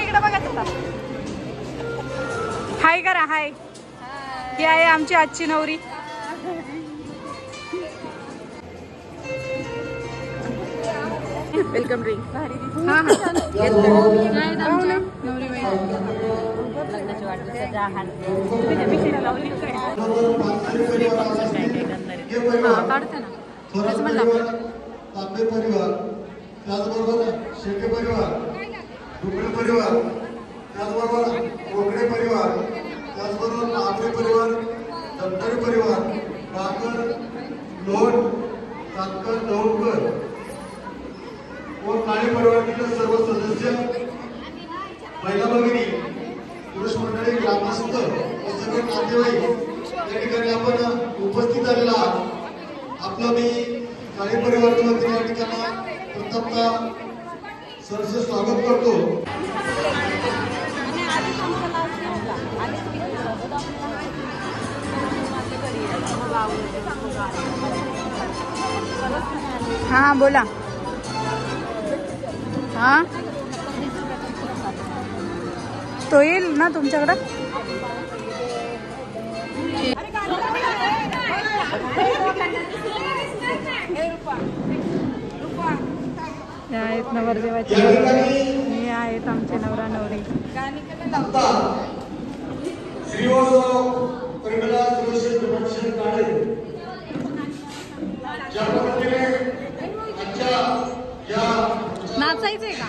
इकडे बघा. हाय करा हाय. ही आहे आमची आजची नवरी. Welcome drink. हा हा काढते ना. तांबे परिवार, त्याचबरोबर शेटे परिवार, डुकरे परिवार, त्याचबरोबर कोकणे परिवार, त्याचबरोबर नागरे परिवार, दत्तरी परिवार, काकर, लोट, तात्कर, दौडकर व काळे परिवारातील सर्व सदस्य, महिला भगिनी, पुरुष मंडळी, ग्रामस्थ व सर्व नातेवाईक या ठिकाणी आपण उपस्थित झालेला आहात. आपलं मी काळे परिवाराच्या वतीने या ठिकाणी प्रथमतः सरसे स्वागत करतो. हा बोला. हा तो येईल ना तुमच्याकडं. हे आहेत नवरदेवाचे. हे आहेत आमचे नवरा नवरी. नाचायचंय का.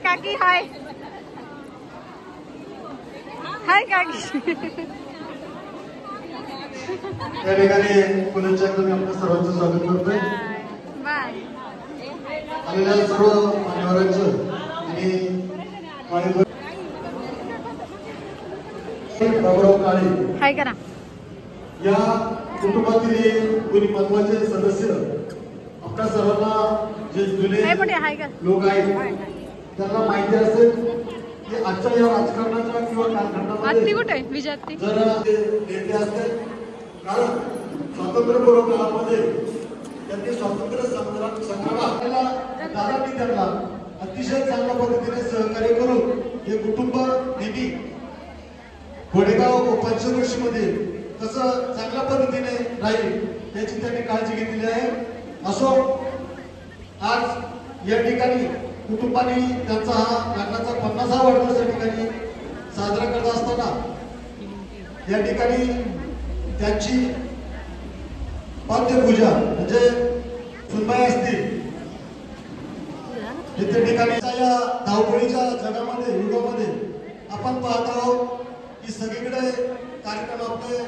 काकी हाय. हाय काकी. या ठिकाणी पुण्याच्या आपल्या सर्वांचं स्वागत करतोय. आलेल्या सर्व मान्यवरांचं आणि बाबूराव काळे हाय करा. या कुटुंबातील कोणी महत्वाचे सदस्य आपल्या सर्वांना जे जुने लोक आहेत त्यांना माहिती असेल की आजच्या या राजकारणाच्या किंवा कारखान्यामध्ये जर नेते असतील कारण स्वातंत्र्यपूर्व काळामध्ये त्यांनी स्वातंत्र्य संग्रामाला दादांनी त्यांना अतिशय चांगल्या पद्धतीने सहकार्य करून हे कुटुंब नेहमी घोडेगाव व पंचवर्षीमध्ये कसं चांगल्या पद्धतीने राहील याची त्यांनी काळजी घेतलेली आहे. असो आज या ठिकाणी कुटुंबाने त्यांचा हा लग्नाचा 50वा वाढदिवस या ठिकाणी साजरा करत असताना या ठिकाणी त्यांची पाद्यपूजा म्हणजे सुनबाई असतील त्या ठिकाणी या धावपळीच्या जगामध्ये युगामध्ये आपण पाहत आहोत की सगळीकडे कार्यक्रम आपले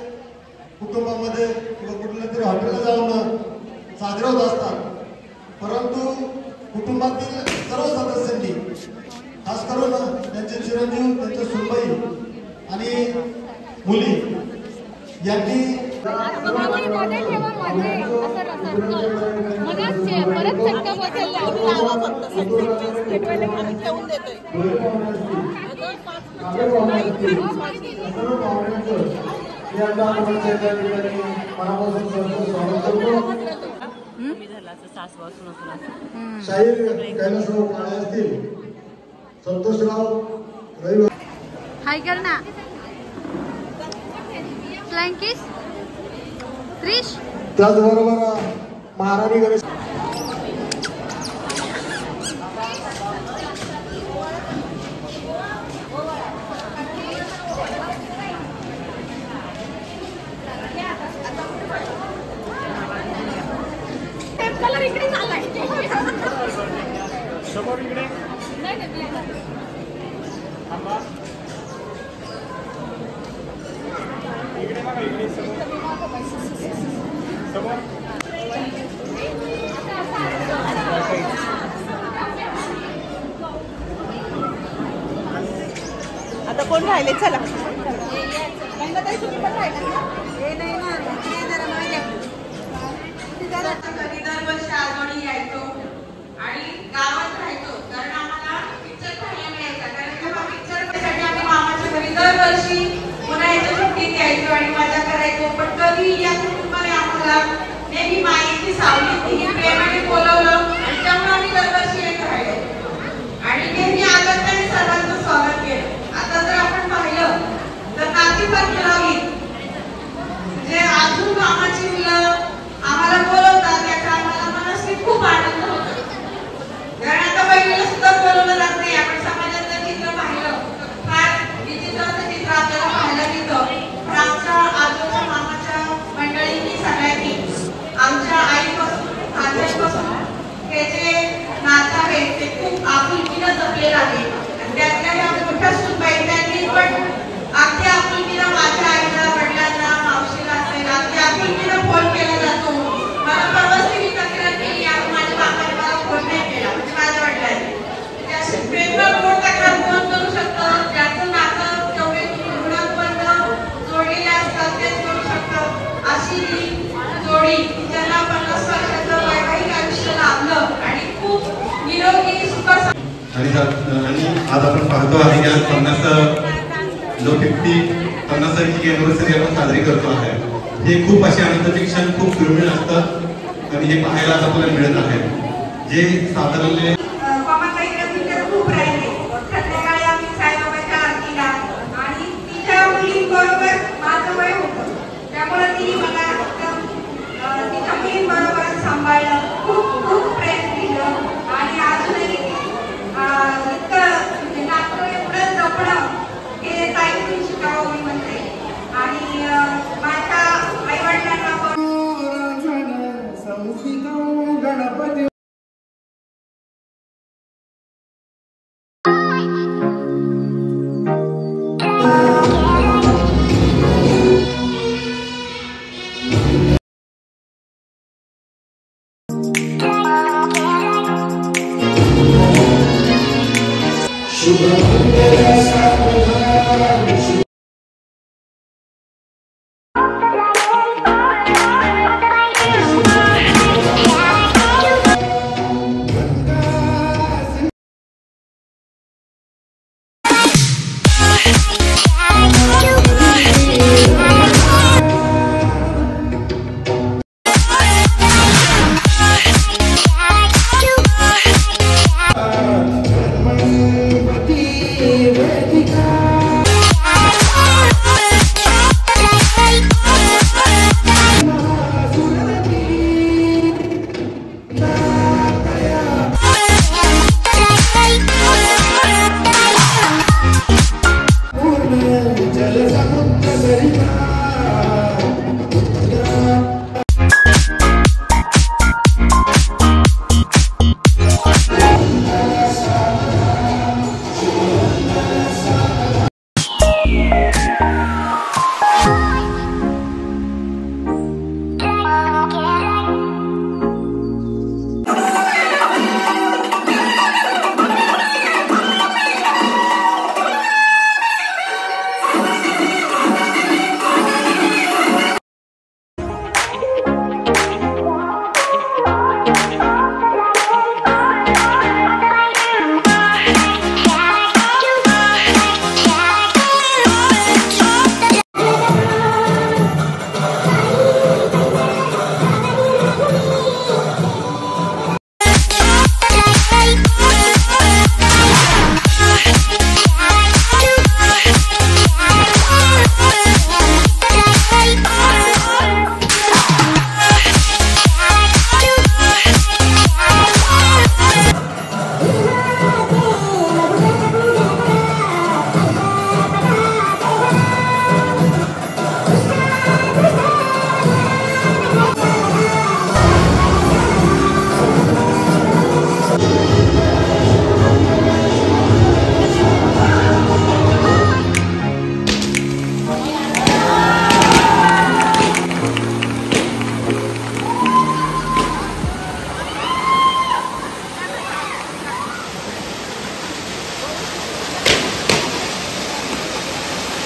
कुटुंबामध्ये किंवा कुठल्या तरी हॉटेलला जाऊन साजरे होत असतात, परंतु कुटुंबातील सर्व सदस्यांनी खास करून त्यांचे चिरंजीव त्यांच्या सुनबाई आणि मुली यांनी शाहीर कैलासराव काळे असतील, संतोषराव रविवार हाय कर ना फ्लाइंग किस त्रिश त्याचबरोबर महाराणी गणेश कलर इकडे चाललाय समोर इकडे थांबा इकडे बघा इकडे समोर आता कोण राहिले चला दरवर्षी आजोळी यायचो आणि गावात राहायचो, कारण आम्हाला पिक्चर पाहायला मिळायचा. कारण तेव्हा पिक्चरसाठी आम्ही मामाच्या घरी दरवर्षी उन्हाळ्याच्या सुट्टीत यायचो आणि मजा करायचो. पण कधी या कुटुंबाने आम्हाला नेहमी मायेची सावली दिली, प्रेमाने बोलवलं आणि त्यामुळे आम्ही दरवर्षी येत राहिलो आणि नेहमी आदराने सर्वांचं स्वागत केलं. आता जर आपण पाहिलं तर नाती पण ठराविक म्हणजे अजून मामाची मुलं आम्हाला बोलवतात, त्याचा आम्हाला मनाशी खूप आनंद होतो. कारण आता बहिणीला सुद्धा बोलवलं जात नाही. आपण समाजातलं चित्र पाहिलं फार विचित्राचं चित्र आपल्याला पाहायला मिळतं. पण आमच्या आजोबा मामाच्या मंडळींनी सगळ्यांनी आमच्या आईपासून आजोबापासून हे जे नातं आहे ते खूप आपुलकीनं जपलेलं आहे. आणि त्यातल्या ह्या मोठ्या सुनबाई त्यांनी पण अगदी आपुलकीनं माझ्या आईला, वडिलांना, मावशीला असेल अगदी आपुलकीनं फोन केला जातो. मला परवाच मी तक्रार केली आणि माझ्या बाबाने मला फोन नाही केला, म्हणजे माझ्या वडिलांनी. म्हणजे अशी प्रेमळ गोड तक्रार कोण करू शकतं? ज्याचं नातं तेवढे गुणांपर्यंत जोडलेले असतात तेच करू शकतं. अशी ही जोडी ज्यांना 50 वर्षाचं वैवाहिक आयुष्य लाभलं आणि खूप निरोगी सुख आणि आज आपण पाहतो आहे की आज 50वी अॅनिव्हर्सरी आपण साजरी करतो आहे. हे खूप असे आनंदाचे क्षण खूप दुर्मिळ असतात आणि हे पाहायला आज आपल्याला मिळत आहे. जे साधारण खूप राहिले. संध्याकाळी आम्ही साईबाबाच्या आरतीला आणि तिच्या मुलींबरोबर माझं वय होतं, त्यामुळे तिने मला तिच्या मुलींबरोबरच सांभाळलं, खूप खूप प्रेम दिलं आणि अजूनही इतकं नातं एवढं जपणं हे ताईतून शिकावं मी म्हणते. आणि माझ्या आईवडिलांना पण गणपती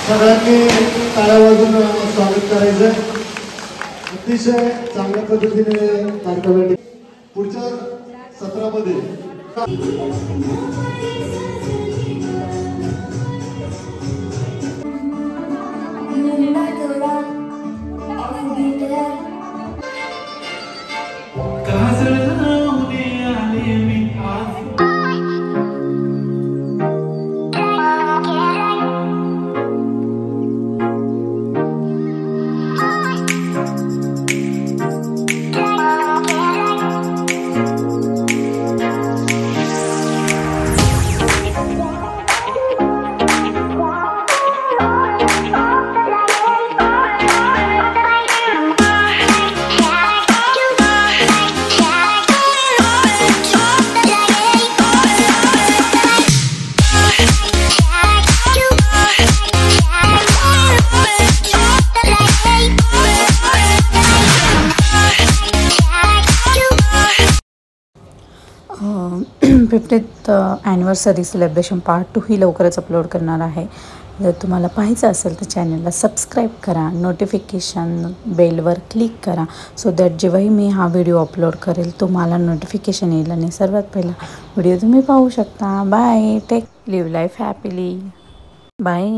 सगळ्यांनी टाळ्या वाजून स्वागत करायचं. अतिशय चांगल्या पद्धतीने कार्यक्रम पुढच्या सत्रामध्ये फिफ्टीथ ॲनिव्हर्सरी सेलिब्रेशन पार्ट 2 ही लवकरच अपलोड करणार आहे. जर तुम्हाला पाहायचं असेल तर चॅनलला सबस्क्राईब करा, नोटिफिकेशन बेलवर क्लिक करा, सो दॅट जेव्हाही मी हा व्हिडिओ अपलोड करेल तुम्हाला नोटिफिकेशन येईल आणि सर्वात पहिला व्हिडिओ तुम्ही पाहू शकता. Bye, take live life happily. Bye.